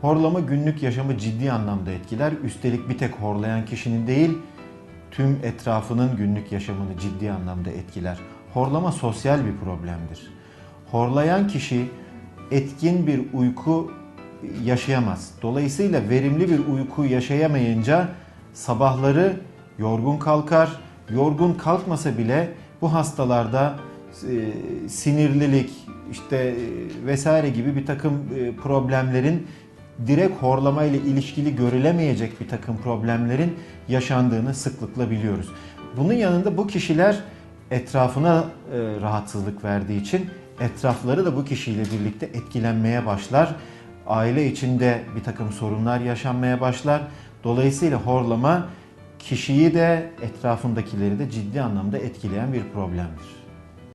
Horlama günlük yaşamı ciddi anlamda etkiler. Üstelik bir tek horlayan kişinin değil, tüm etrafının günlük yaşamını ciddi anlamda etkiler. Horlama sosyal bir problemdir. Horlayan kişi etkin bir uyku yaşayamaz. Dolayısıyla verimli bir uyku yaşayamayınca sabahları yorgun kalkar. Yorgun kalkmasa bile bu hastalarda sinirlilik vesaire gibi bir takım problemlerin direkt horlama ile ilişkili görülemeyecek bir takım problemlerin yaşandığını sıklıkla biliyoruz. Bunun yanında bu kişiler etrafına rahatsızlık verdiği için etrafları da bu kişiyle birlikte etkilenmeye başlar. Aile içinde bir takım sorunlar yaşanmaya başlar. Dolayısıyla horlama kişiyi de etrafındakileri de ciddi anlamda etkileyen bir problemdir.